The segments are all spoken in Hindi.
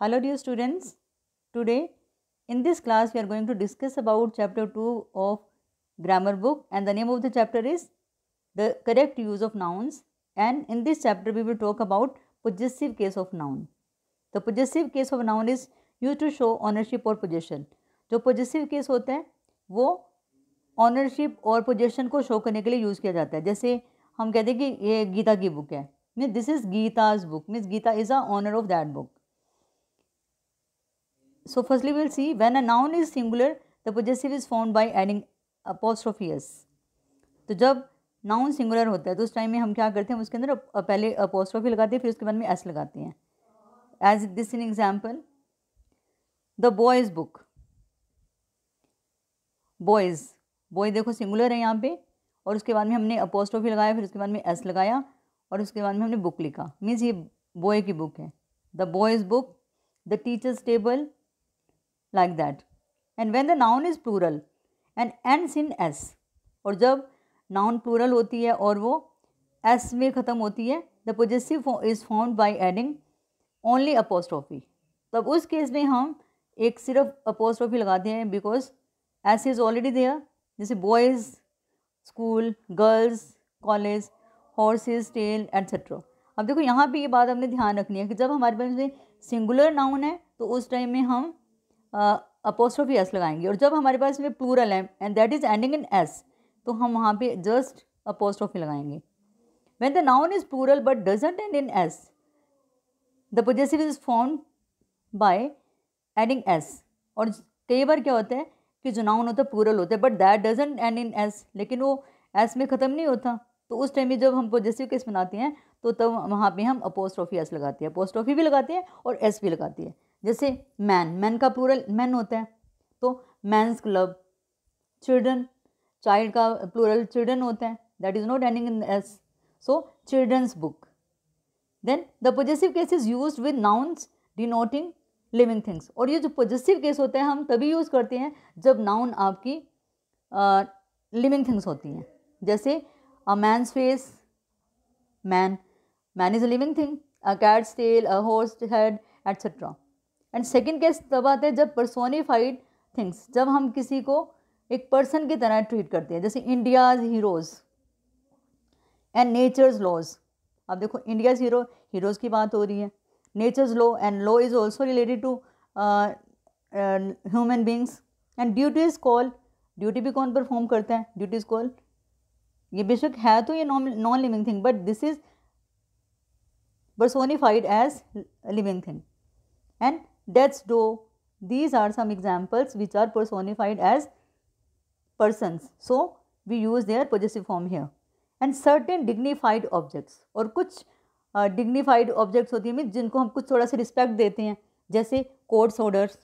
Hello dear students, today in this class we are going to discuss about chapter 2 of grammar book, and the name of the chapter is the correct use of nouns, and in this chapter we will talk about possessive case of noun. The possessive case of noun is used to show ownership or possession. जो possessive case होता है वो ownership और possession को शो करने के लिए यूज़ किया जाता है. जैसे हम कहते हैं कि ये गीता की बुक है, means this is Gita's book, means Gita is a owner of that book. So firstly we will see when a noun is singular, the possessive is found by adding apostrophe s. तो जब नाउन सिंगुलर होता है तो उस टाइम में हम क्या करते हैं, उसके अंदर पहले apostrophe लगाते हैं, फिर उसके बाद में s लगाते हैं. As this in example, the boys book. boys, boy देखो सिंगुलर है यहाँ पे, और उसके बाद में हमने apostrophe लगाया, फिर उसके बाद में s लगाया, और उसके बाद में हमने बुक लिखा, मीन्स ये बॉय की बुक है. The boys book, the teachers table, like that. And when the noun is plural and ends in s, और जब noun plural होती है और वो s में ख़त्म होती है, the possessive is found by adding only apostrophe. तब उस केस में हम एक सिर्फ apostrophe लगाते हैं because s is already there. जैसे boys school, girls college, horses tail etc. अब देखो यहाँ पे ये बात हमने ध्यान रखनी है कि जब हमारे पास में सिंगुलर नाउन है तो उस टाइम में हम अपोस्ट्रोफी एस लगाएंगे, और जब हमारे पास में प्लूरल है and that is ending in S तो हम वहाँ पे जस्ट अपोस्ट्रोफी लगाएंगे. When the noun is plural but doesn't end in S, the possessive is found by adding S. और कई बार क्या होता है कि जो नाउन होता है प्लूरल होता है but that doesn't end in S, लेकिन वो एस में ख़त्म नहीं होता, तो उस टाइम में जब हम पोजेसिव केस बनाते हैं तो तब वहाँ पे हम अपोस्ट्रोफी एस लगाते हैं, अपोस्ट्रोफी भी लगाते हैं और एस भी लगाती है. जैसे मैन, मैन का प्लूरल मैन होता है तो मैंस क्लब. चिल्ड्रन, चाइल्ड का प्लूरल चिल्ड्रन होता है, that is not ending in S, so children's book. Then the possessive case is used with nouns denoting living things. और ये जो पोजेसिव केस होता है हम तभी यूज़ करते हैं जब नाउन आपकी लिविंग थिंग्स होती हैं. जैसे a man's face, man, man is a living thing. A cat's tail, a horse head etcetera. And second case तब आता है जब पर्सोनिफाइड थिंग्स, जब हम किसी को एक पर्सन की तरह ट्रीट करते हैं. जैसे India's heroes and nature's laws. अब देखो इंडियाज हीरोज़ की बात हो रही है, nature's law, and law is also related to human beings. And duty is call, duty भी कौन परफॉर्म करता है, ड्यूटी इज कॉल. ये बेशक है तो ये non living thing but this is personified as living thing. And death's door, these are some examples which are personified as persons, so we use their possessive form here. And certain dignified objects, और कुछ dignified objects होती है जिनको हम कुछ थोड़ा सा रिस्पेक्ट देते हैं, जैसे courts orders,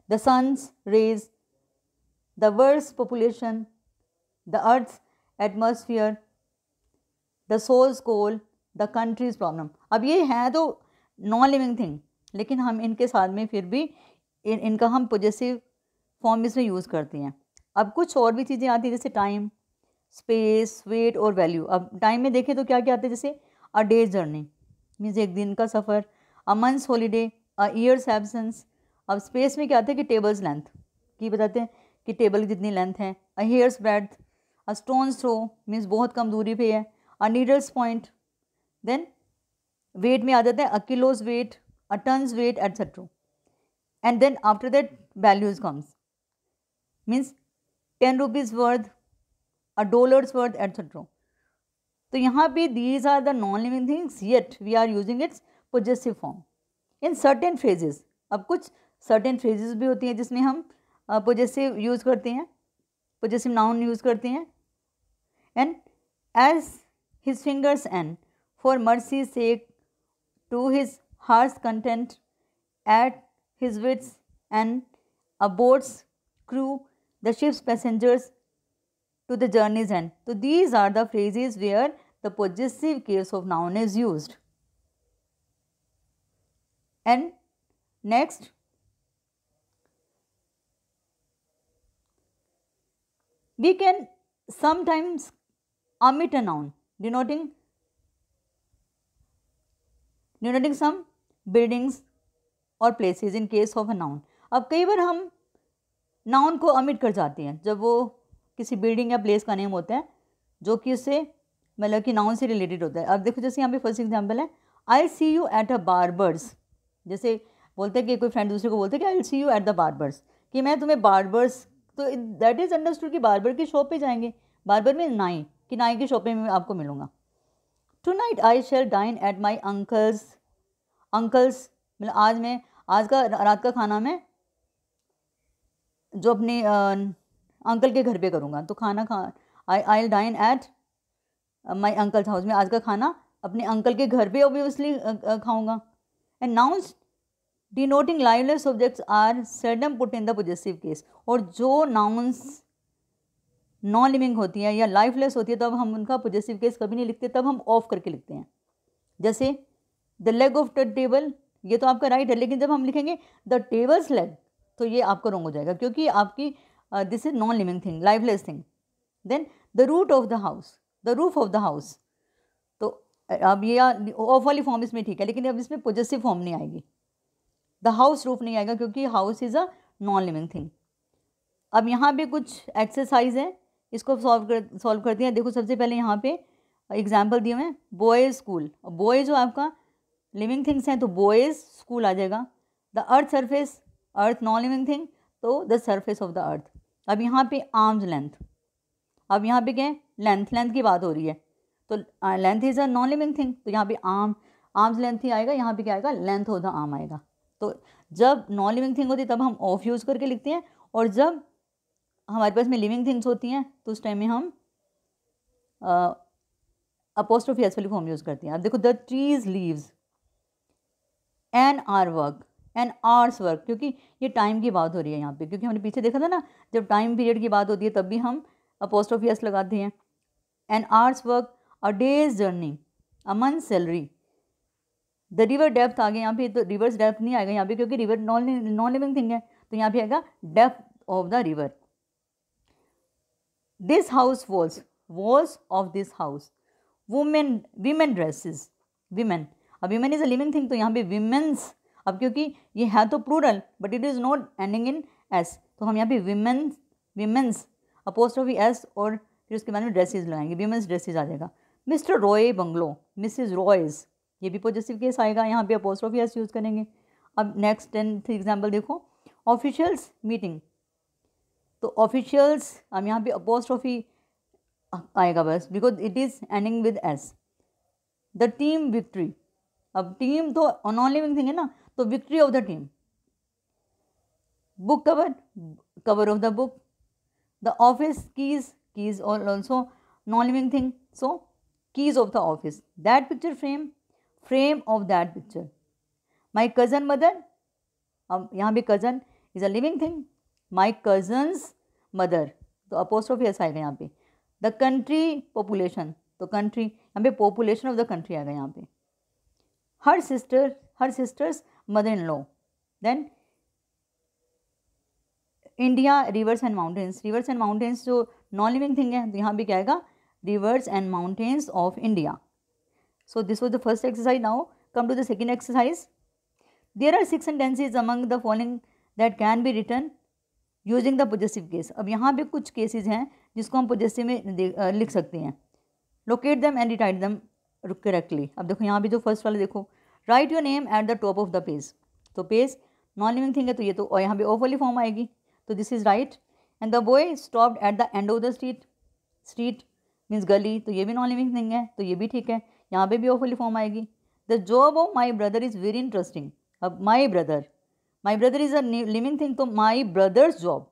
the sun's rays, the world's population, the earth's atmosphere, the soul's coal, the countries problem. अब ये हैं तो नॉन लिविंग थिंग, लेकिन हम इनके साथ में फिर भी इनका हम पोजेसिव फॉर्म इसमें यूज़ करते हैं. अब कुछ और भी चीज़ें आती हैं जैसे टाइम, स्पेस, वेट और वैल्यू. अब टाइम में देखें तो क्या क्या आता है, जैसे अ डेज जर्नी मीन्स एक दिन का सफ़र, a months holiday, a years absence. अब स्पेस में क्या आता है कि टेबल्स लेंथ की बताते हैं कि टेबल की जितनी लेंथ है. A hair's breadth, a stone's throw means बहुत कम दूरी पे है. A needle's point. Then weight में आ जाता है a kilo's weight, a ton's weight etcetera. And then after that values comes means 10 rupees worth, a dollar's worth etcetera. तो यहाँ पे these are the non living things yet we are using its possessive form in certain phrases. अब कुछ सर्टेन फ्रेजेस भी होती हैं जिसमें हम पोजेसिव यूज़ करते हैं, पोजेसिव नाउन यूज़ करते हैं. And as his fingers end, for mercy's sake, to his heart's content, at his wits and a boat's crew, the ship's passengers to the journey's end. So these are the phrases where the possessive case of noun is used. And next, we can sometimes omit a noun denoting some buildings, और places in case of a noun. अब कई बार हम नाउन को अमिट कर जाते हैं जब वो किसी बिल्डिंग या प्लेस का नेम होता है जो कि उससे मतलब कि नाउन से रिलेटेड होता है। अब देखो जैसे यहाँ पे फर्स्ट एग्जांपल है, आई सी यू एट अ बार्बर्स। जैसे बोलते हैं कि कोई फ्रेंड दूसरे को बोलते हैं कि आई सी यू एट द बार्बर्स, कि मैं तुम्हें बार्बर्स, तो दैट इज़ अंडरस्टूड कि बार्बर की शॉप पे जाएंगे। बार्बर में नाई, कि नाई की शॉप पे मैं आपको मिलूंगा। Tonight I shall dine at my uncle's. Uncle's मतलब आज का रात का खाना मैं जो अपने अंकल के घर पे करूँगा, तो खाना खा I will dine at my uncle's house में आज का खाना अपने अंकल के घर पे ऑब्वियसली खाऊंगा। And nouns denoting lifeless objects are seldom put in the possessive case. और जो नाउन्स नॉन लिविंग होती हैं या लाइफलेस होती है तब हम उनका पोजेसिव केस कभी नहीं लिखते, तब हम ऑफ करके लिखते हैं। जैसे the leg of the table, ये तो आपका राइट है, लेकिन जब हम लिखेंगे द टेबल्स लेग तो ये आपका रॉन्ग हो जाएगा, क्योंकि आपकी this is non living thing, lifeless thing. Then the root of the house, the roof of the house, तो अब ये ऑफ वाली फॉर्म इसमें ठीक है, लेकिन अब इसमें पोजेसिव फॉर्म नहीं आएगी, द हाउस रूफ नहीं आएगा, क्योंकि house is a non living thing. अब यहाँ पे कुछ एक्सरसाइज है, इसको सॉल्व करते हैं। देखो सबसे पहले यहाँ पे एग्जाम्पल दिए हुए हैं, बॉयज़ स्कूल। बॉयज़ जो आपका लिविंग थिंग्स हैं तो बॉयज़ स्कूल आ जाएगा। The earth surface, earth non living thing, तो the surface of the earth. अब यहाँ पे आर्म्स लेंथ, अब यहाँ पे क्या है, लेंथ, लेंथ की बात हो रही है, तो length is a non living thing, तो यहाँ पे आर्म्स लेंथ ही आएगा, यहाँ पे क्या आएगा, लेंथ ऑफ द आर्म आएगा। तो जब नॉन लिविंग थिंग होती है तब हम ऑफ यूज़ करके लिखते हैं, और जब हमारे पास में लिविंग थिंग्स होती हैं तो उस टाइम में हम अपोस्ट्रोफी एस वाली फॉर्म यूज़ करते हैं। अब देखो the trees leaves an R work, an hours work, क्योंकि ये टाइम की बात हो रही है यहाँ पे, क्योंकि हमने पीछे देखा था ना जब टाइम पीरियड की बात होती है तब भी हम अपोस्ट्रोफी एस लगाते हैं। An hours work, a day's journey, a month salary. The river depth आ गया यहाँ पे, तो रिवर्स डेप्थ नहीं आएगा यहाँ पे क्योंकि रिवर नॉन लिविंग थिंग है, तो यहाँ पे आएगा depth of the river. This house walls, walls of this house. Women, women dresses, women, अब women is a living thing तो यहाँ पे वीमेन्स, अब क्योंकि ये है तो plural but it is not ending in S, तो हम यहाँ पे वीमेन्स, वीमेन्स अपोस्ट्रोफी एस और फिर उसके बाद में ड्रेसेस लगाएंगे, वीमेंस ड्रेसेस आ जाएगा। मिस्टर रॉय बंगलो, मिसिज रॉयज, ये भी पॉजिटिव केस आएगा, यहाँ पे अपोस्ट्रोफी एस यूज़ करेंगे। अब नेक्स्ट 10th एग्जाम्पल देखो, ऑफिशियल्स मीटिंग, तो ऑफिशियल्स हम यहाँ पे अपोस्ट्रोफी आएगा बस, because it is ending with S. The team victory, अब टीम तो नॉन लिविंग थिंग है ना, तो victory of the team. Book cover, cover of the book. The office keys, keys also non living thing, so keys of the office. That picture frame, frame of that picture. My cousin mother, अब यहाँ पे cousin is a living thing, my cousin's mother, तो अपोस्ट्रोफी एस आएगा यहाँ पे। द कंट्री पॉपुलेशन, तो कंट्री यहाँ पे पॉपुलेशन ऑफ द कंट्री आएगा यहाँ पे। Her sister, her sister's mother in law. Then India rivers and mountains, rivers and mountains जो नॉन लिविंग थिंग है तो यहाँ पे क्या आएगा, rivers and mountains of India. So this was the first exercise. Now come to the second exercise. There are 6 sentences among the following that can be written using the possessive case. अब यहाँ पे कुछ केसेस हैं जिसको हम पोजेसिव में लिख सकते हैं। Locate them and rewrite them correctly. अब देखो यहाँ पे जो फर्स्ट वाला देखो, write your name at the top of the page, तो पेज नॉन लिविंग थिंग है तो ये तो, और यहाँ पे ऑफ वाली फॉर्म आएगी, तो this is right. And the boy stopped at the end of the street, street means गली, तो ये भी नॉन लिविंग थिंग है तो ये भी ठीक है, यहाँ पे भी ऑफ वाली फॉर्म आएगी। The job of my brother is very interesting, अब my brother is a living thing, तो माई ब्रदर्स जॉब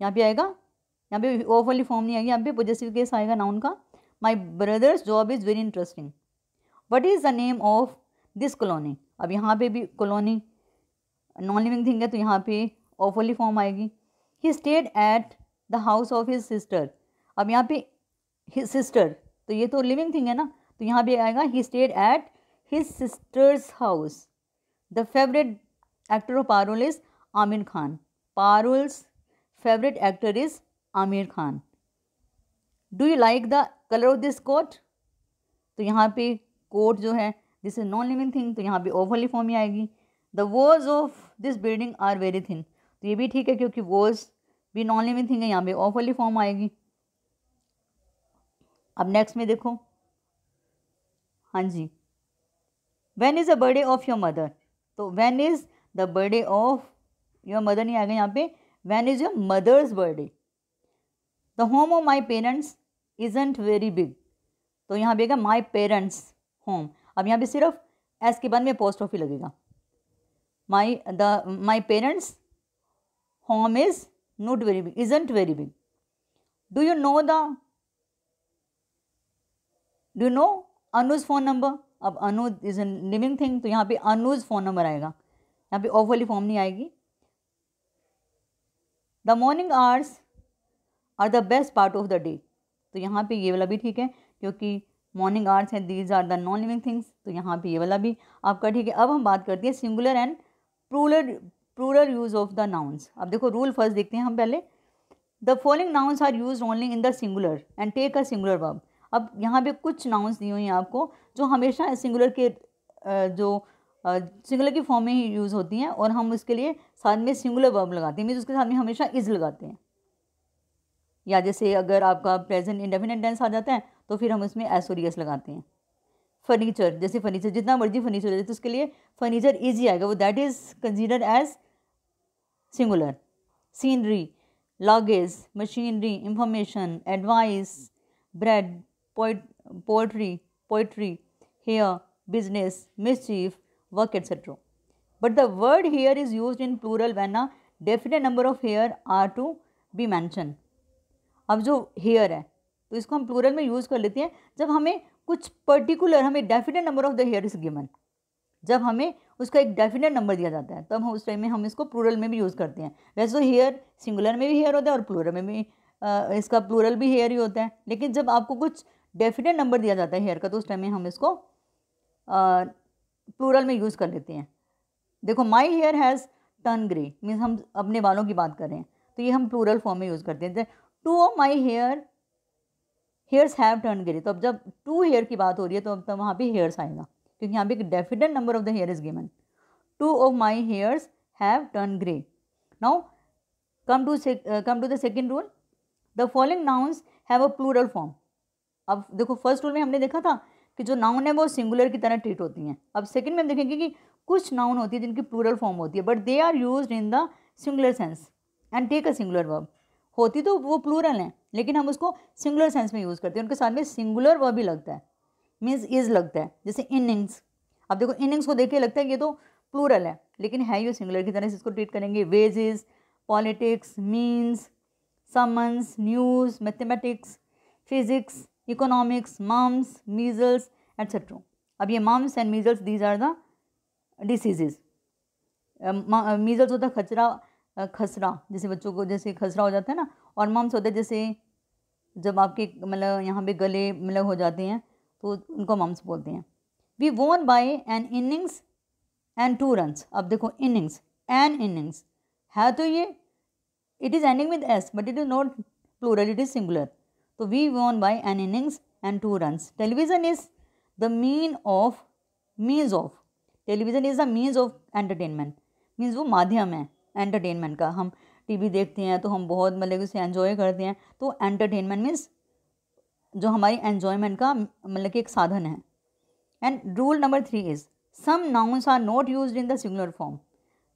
यहाँ पे आएगा, यहाँ पे ऑफ वाली फॉर्म नहीं आएगी, यहाँ पे पॉजेसिव केस आएगा नाउन का। My brother's job is very interesting. What is the name of this colony, अब यहाँ पे भी कॉलोनी नॉन लिविंग थिंग है तो यहाँ पे ऑफ वाली फॉर्म आएगी। ही stayed at the house of his sister, अब यहाँ पे हिज सिस्टर तो ये तो लिविंग थिंग है ना, तो यहाँ पे आएगा he stayed at his sister's house. The favourite actor of Parul is Aamir Khan, Parul's favourite actor is Aamir Khan. Do you like the colour of this coat, तो यहाँ पे कोट जो है this is non living thing तो यहाँ पे ऑफ वाली फॉर्म ही आएगी। The walls of this building are very thin, तो ये भी ठीक है क्योंकि वॉल्स भी नॉन लिविंग थिंग है, यहाँ पे ऑफ वाली फॉर्म आएगी। अब नेक्स्ट में देखो, हाँ जी, when is the birthday of your mother, तो when is the birthday of your mother नहीं आएगा यहाँ पे, when is your mother's birthday. The home of my parents isn't very big, तो यहाँ पे माई पेरेंट्स होम, अब यहाँ पे सिर्फ एस के बाद में अपोस्ट्रोफी लगेगा। My parents home is not very big, isn't very big. Do you know Anuj phone number, अब अनुज इज ए लिविंग थिंग, तो यहाँ पे अनुज फ़ोन नंबर आएगा, यहाँ पे ऑफ वाली फॉर्म नहीं आएगी। The morning hours are the best part of the day, तो यहाँ पे ये वाला भी ठीक है क्योंकि मॉर्निंग आवर्स हैं, these are the non living things, तो यहाँ पे ये वाला भी आपका ठीक है। अब हम बात करते हैं singular and plural use of the nouns. अब देखो रूल फर्स्ट देखते हैं हम पहले। The following nouns are use only in the singular and take a singular verb. अब यहाँ पे कुछ नाउन्स दी हुई हैं आपको जो हमेशा सिंगुलर के सिंगुलर की फॉर्म में ही यूज़ होती हैं और हम उसके लिए साथ में सिंगुलर वर्ब लगाते हैं, मीन्स उसके साथ में हमेशा इज लगाते हैं। या जैसे अगर आपका प्रेजेंट इंडेफिनिट टेंस आ जाता है तो फिर हम उसमें एस और एस लगाते हैं। फर्नीचर, जैसे फर्नीचर जितना मर्जी फर्नीचर हो जाए तो उसके लिए फर्नीचर ईजी आएगा, वो that is considered as singular. Scenery, luggage, machinery, information, advice, bread, poetry, hair, business, mischief, work etcetera. But the word hair is used in plural when a definite number of hair are to be mention. अब जो हेयर है तो इसको हम प्लूरल में यूज़ कर लेते हैं जब हमें कुछ पर्टिकुलर, हमें definite number of the hair is given, जब हमें उसका एक डेफिनेट नंबर दिया जाता है तब हम उस टाइम में हम इसको प्लूरल में भी यूज़ करते हैं। वैसे तो हेयर सिंगुलर में भी हेयर होता है और प्लूरल में भी इसका प्लूरल भी हेयर ही होता है, लेकिन जब आपको कुछ डेफिनेट नंबर दिया जाता है हेयर का तो उस टाइम में हम इसको प्लूरल में यूज़ कर लेते हैं। देखो my hair has turn grey, means हम अपने बालों की बात कर रहे हैं तो ये हम प्लूरल फॉर्म में यूज़ करते हैं। To of my hairs have turn grey, तो अब जब टू हेयर की बात हो रही है तो अब तब वहाँ पे हेयर्स आएगा क्योंकि यहाँ पे एक definite number of the hair is given. Two of my hairs have turn grey. Now come to the second rule. The following nouns have a plural form. अब देखो फर्स्ट रूल में हमने देखा था कि जो नाउन है वो सिंगुलर की तरह ट्रीट होती हैं। अब सेकंड में हम देखेंगे कि कुछ नाउन होती है जिनकी प्लूरल फॉर्म होती है but they are used in the singular sense and take a singular verb. होती तो वो प्लूरल हैं लेकिन हम उसको सिंगुलर सेंस में यूज़ करते हैं, उनके साथ में सिंगुलर वर्ब भी लगता है, मीन्स इज लगता है। जैसे इनिंग्स, अब देखो इनिंग्स को देख के लगता है कि ये तो प्लूरल है लेकिन है ये सिंगुलर की तरह से इसको ट्रीट करेंगे। Wages, politics, means, summons, news, mathematics, physics, economics, mumps, measles etcetera. अब ये mumps and measles these are the diseases. Measles होता है खसरा, जैसे बच्चों को जैसे खसरा हो जाता है ना, और मम्स होता है जैसे जब आपके मतलब यहाँ पे गले मतलब हो जाते हैं तो उनको मम्स बोलते हैं। We won by an innings and 2 runs. अब देखो इनिंग्स, एन इनिंग्स है तो ये it is ending with S but it is not plural, it is singular. तो we won by an innings and 2 runs. Television is the means of television is the means of entertainment, means वो माध्यम है एंटरटेनमेंट का। हम टीवी देखते हैं तो हम बहुत मतलब उसे एंजॉय करते हैं, तो एंटरटेनमेंट मीन्स जो हमारी एंजॉयमेंट का मतलब कि एक साधन है। And rule number 3 is some nouns are not used in the singular form,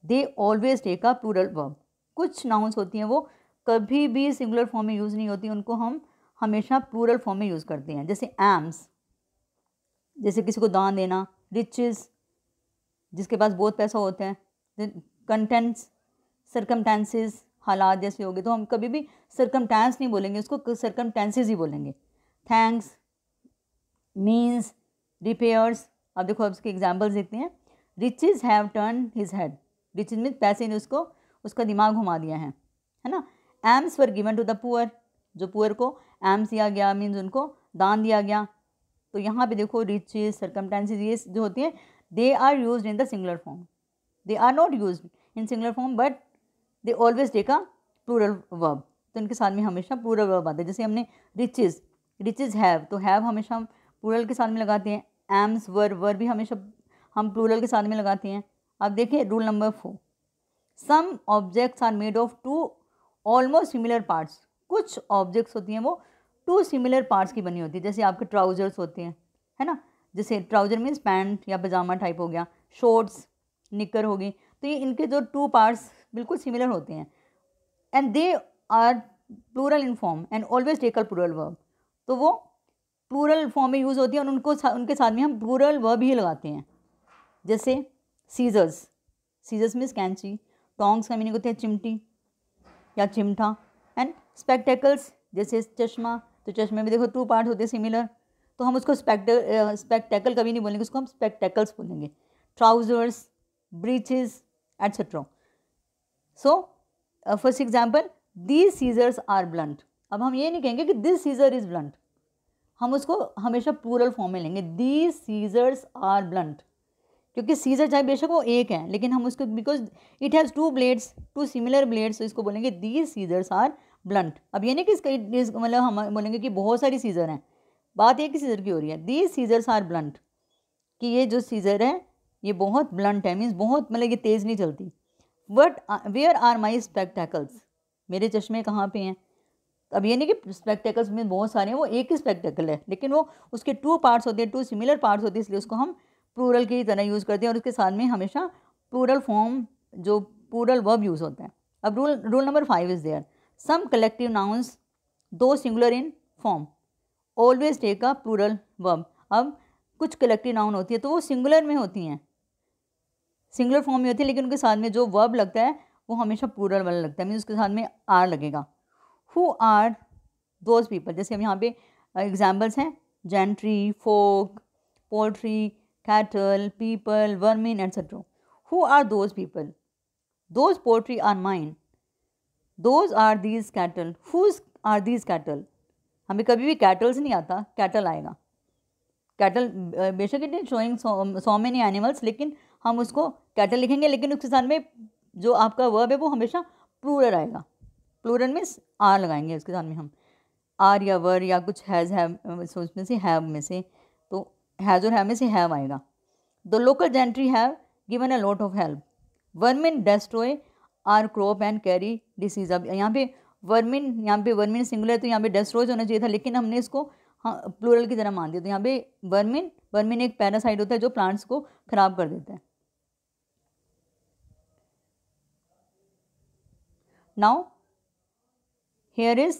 they always take a plural verb. कुछ नाउन्स होती हैं वो कभी भी सिंगुलर फॉर्म में यूज़ नहीं होती, उनको हम हमेशा प्लूरल फॉर्म में यूज़ करते हैं। जैसे एम्स, जैसे किसी को दान देना। रिचेस, जिसके पास बहुत पैसा होता है। कंटेंट्स, सर्कमटेंसेस, हालात जैसे हो गए, तो हम कभी भी सर्कमटेंस नहीं बोलेंगे, उसको सर्कमटेंसेस ही बोलेंगे। Thanks, means, repairs. अब देखो अब इसके एग्जाम्पल्स देखते हैं। Riches have turn his head, riches means पैसे ने उसका दिमाग घुमा दिया है ना। Alms were given to the poor, जो पुअर को एम्स दिया गया मीन्स उनको दान दिया गया। तो यहाँ पे देखो रिचेस, सर्कमटेंसेस ये जो होती हैं they are used in the singular form, they are not used in singular form but they always take a plural verb. तो इनके साथ में हमेशा प्लूरल वर्ब आता है। जैसे हमने रिचेस हैव, तो हैव हमेशा हम प्लूरल के साथ में लगाते हैं। एम्स वर भी हमेशा हम प्लूरल के साथ में लगाते हैं। अब देखिए rule number 4, some objects are made of 2 almost similar parts. कुछ ऑब्जेक्ट्स होती हैं वो 2 सिमिलर पार्ट्स की बनी होती है, जैसे आपके ट्राउजर्स होते हैं, है ना, जैसे ट्राउजर मीन्स पैंट या पजामा टाइप हो गया, शॉर्ट्स निकर होगी, तो ये इनके जो 2 पार्ट्स बिल्कुल सिमिलर होते हैं, and they are plural in form and always take a plural verb. तो वो प्लूरल फॉर्म में यूज़ होती है और उनके साथ में हम प्लूरल वर्ब ही लगाते हैं। जैसे सीजर्स, सीजर्स मीन्स कैंची, टोंग्स का मीनिंग होता है चिमटी या चिमटा, एंड स्पेक्टेकल्स जैसे चश्मा, तो चश्मे में देखो 2 पार्ट होते हैं सिमिलर, तो हम उसको स्पेक्टेकल कभी नहीं बोलेंगे, उसको हम स्पेक्टेकल्स बोलेंगे। Trousers, breeches etcetera. So first example, these scissors are blunt. अब हम ये नहीं कहेंगे कि दिस सीजर इज़ ब्लंट, हम उसको हमेशा प्लूरल फॉर्म में लेंगे, दीज सीजर्स आर ब्लंट, क्योंकि सीजर चाहे बेशक वो एक है, लेकिन हम उसको because it has 2 blades, 2 similar blades, तो इसको बोलेंगे दीज सीजर्स आर ब्लंट। अब ये नहीं कि इसका मतलब हम बोलेंगे कि बहुत सारी सीजर हैं, बात एक ही सीजर की हो रही है, दीज सीजर्स आर ब्लंट, कि ये जो सीजर है ये बहुत ब्लंट है, मीन्स बहुत मतलब ये तेज़ नहीं चलती। वेयर आर माई स्पेक्टेकल्स, मेरे चश्मे कहाँ पे हैं। अब ये नहीं कि स्पेक्टेकल्स में बहुत सारे हैं, वो एक ही स्पेक्टेकल है, लेकिन वो उसके 2 पार्ट्स होते हैं, 2 सिमिलर पार्ट्स होते हैं, इसलिए उसको हम प्लूरल की तरह यूज़ करते हैं और उसके साथ में हमेशा प्लूरल फॉर्म जो प्लूरल वर्ब यूज़ होता है। अब rule number 5 is there, some collective nouns though singular in form always take a plural verb. अब कुछ कलेक्टिव नाउन होती है तो वो सिंगुलर में होती हैं, सिंगुलर फॉर्म में होती है, लेकिन उनके साथ में जो वर्ब लगता है वो हमेशा प्लूरल वाला लगता है, मीन्स उसके साथ में आर लगेगा। हु आर दोज पीपल, जैसे हम यहाँ पे एग्जाम्पल्स हैं, gentry, folk, poultry, cattle, people, vermin etcetera. Who are those people, those poultry are mine, those are these cattle, whose are these cattle. हमें कभी भी कैटल्स नहीं आता, कैटल आएगा। कैटल बेशक it is showing so many animals, लेकिन हम उसको कैटल लिखेंगे, लेकिन उसके साथ में जो आपका वर्ब है वो हमेशा प्लूरल आएगा। प्लूरल मीन्स आर लगाएंगे उसके साथ में हम, आर या वर या कुछ हैज़ हैव, उसमें से हैव में से, तो हैज़ और हैव में से हैव आएगा। The local gentry have given a lot of help, vermin destroy our crop and carry disease. अब यहाँ पे वर्मिन सिंगुलर है तो यहाँ पे डेस्ट्रॉय होना चाहिए था, लेकिन हमने इसको प्लूरल की तरह मान दिया, तो यहाँ पे वर्मिन एक पैरासाइट होता है जो प्लांट्स को खराब कर देता है। Now here is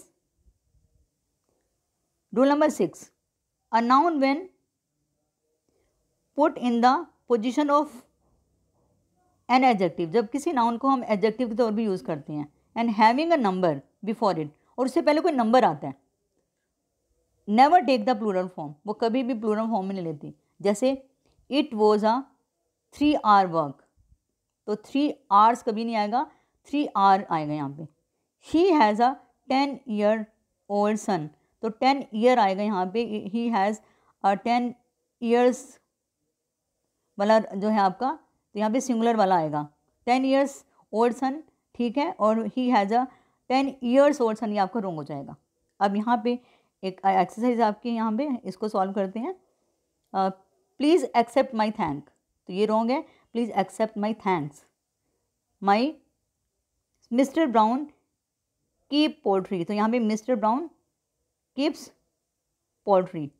rule number 6, a noun when put in the position of an adjective, जब किसी नाउन को हम एडजेक्टिव के तौर पर यूज़ करते हैं, and having a number before it, और उससे पहले कोई नंबर आता है, never take the plural form, वो कभी भी प्लूरल फॉर्म में नहीं लेती। जैसे it was a 3 hour work, तो 3 hours कभी नहीं आएगा, 3 hour आएगा यहाँ पे। he has a 10-year-old son, तो 10 ईयर आएगा यहाँ पे, ही हैज़ 10 ईयर्स वाला जो है आपका, तो यहाँ पे सिंगुलर वाला आएगा, 10 ईयर्स ओल्ड सन, ठीक है, और he has a 10 years old son, ये आपका रॉन्ग हो जाएगा। अब यहाँ पे एक एक्सरसाइज आपकी यहाँ पे, इसको सॉल्व करते हैं। प्लीज़ एक्सेप्ट माई थैंक, तो ये रॉन्ग है, please accept my thanks. My Mister Brown keep poultry, तो यहाँ पे Mister Brown keeps poultry.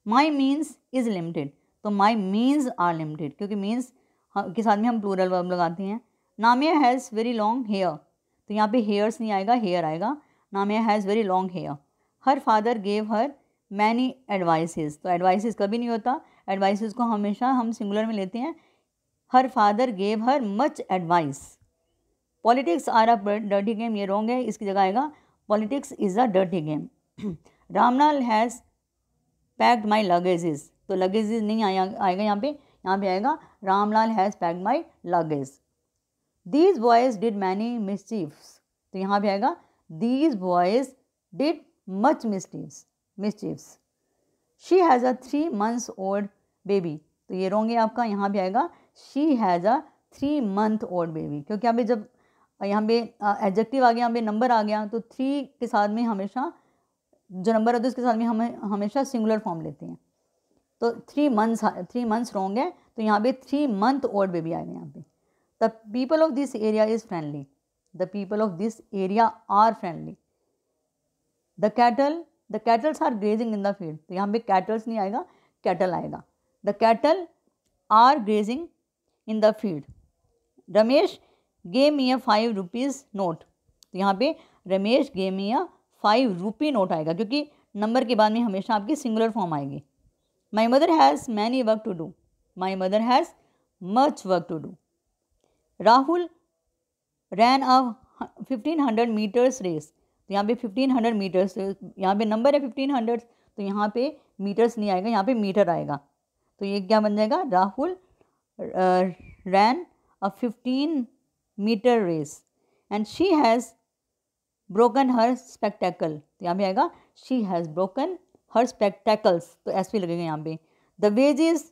My means is limited, तो माई मीन्स आर लिमिटेड, क्योंकि मीन्स के साथ में हम प्लूरल वर्ब लगाते हैं। Namiya has very long hair, तो यहाँ पे हेयर्स नहीं आएगा, हेयर आएगा। Namiya has very long hair. Her father gave her many advices, तो एडवाइसेस कभी नहीं होता, एडवाइसेस को हमेशा हम सिंगुलर में लेते हैं। Her father gave her much advice. Politics are a dirty game, ये रॉन्ग है, इसकी जगह आएगा politics is a dirty game. Ramlal has packed my luggages, तो लगेजेस नहीं आएगा यहाँ पे आएगा Ramlal has packed my luggage. These boys did many mischiefs, तो यहाँ पे आएगा these boys did much mischiefs. She has a 3 months old baby, तो ये रॉन्ग है आपका, यहाँ पे आएगा she has a 3 month old baby, क्योंकि यहाँ पे जब यहाँ पे एडजेक्टिव आ गया, यहाँ पे नंबर आ गया, तो 3 के साथ में हमेशा जो नंबर होता है उसके साथ में हमें हमेशा सिंगुलर फॉर्म लेते हैं। तो 3 months रॉन्ग है, तो यहाँ पे 3 month ओल्ड बेबी आएगा यहाँ पे। The people of this area is friendly, the people of this area are friendly. The cattles are grazing in the field, तो यहाँ पे कैटल्स नहीं आएगा, कैटल आएगा। The cattle are grazing in the field. Ramesh gave me a 5 rupees note, तो यहाँ पे Ramesh gave me a 5 rupee note आएगा, क्योंकि नंबर के बाद में हमेशा आपकी सिंगुलर फॉर्म आएगी। My mother has many work to do, my mother has much work to do. Rahul ran a 1500 metres race, तो यहाँ पे 1500 मीटर्स, यहाँ पे नंबर है 1500, तो यहाँ पे मीटर्स नहीं आएगा, यहाँ पे मीटर आएगा। तो ये क्या बन जाएगा, Rahul ran a 15 metre race and she has broken her spectacle, तो यहाँ पे आएगा she has broken her spectacles, तो ऐसे लगेगा यहाँ पे। The wages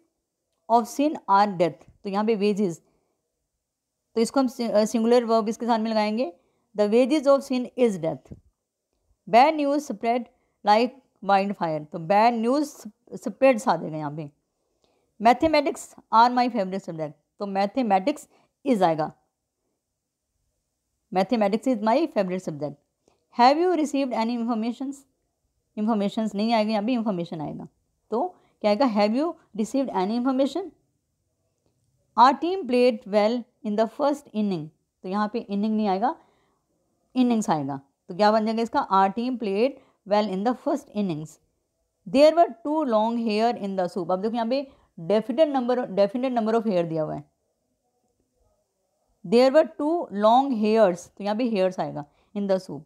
of sin are death, तो यहाँ पे वेजेस, तो इसको हम सिंगुलर वर्ब इसके साथ में लगाएंगे। The wages of sin is death. Bad news spread like wild fire, तो बैड न्यूज़ स्प्रेड्स आ जाएगा यहाँ पे। Mathematics are my favourite subject, तो मैथमेटिक्स इज आएगा, mathematics is my favourite subject. Have you received any informations, informations नहीं आएगा, यहाँ पे इंफॉर्मेशन आएगा, तो क्या आएगा, have you received any information. Our team played well in the first inning, तो यहाँ पे इनिंग नहीं आएगा, इनिंग्स आएगा, तो क्या बन जाएगा इसका, our team played well in the first innings. There were 2 long hair in the soup, अब देखो यहाँ पे डेफिनेट नंबर ऑफ हेयर दिया हुआ है। देयर वर 2 लॉन्ग हेयर्स, तो यहाँ पे हेयर्स आएगा in the soup.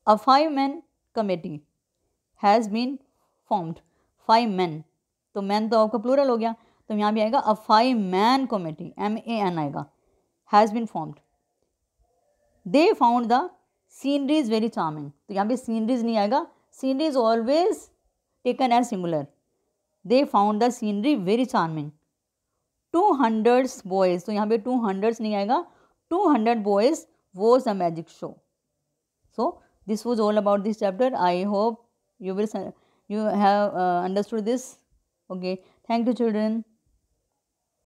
A 5-man committee has been formed, 5 men, तो मैन तो आपका प्लूरल हो गया, तो यहाँ भी आएगा अ 5-man कमेटी, MAN आएगा, has been formed. They found the sceneries very charming, तो यहाँ पे सीनरीज नहीं आएगा, sceneries always taken as singular. They found the scenery very charming. 200 boys, तो यहाँ पे 200 नहीं आएगा, 200 boys was a magic show. So this was all about this chapter. I hope you have understood this. Okay, thank you children.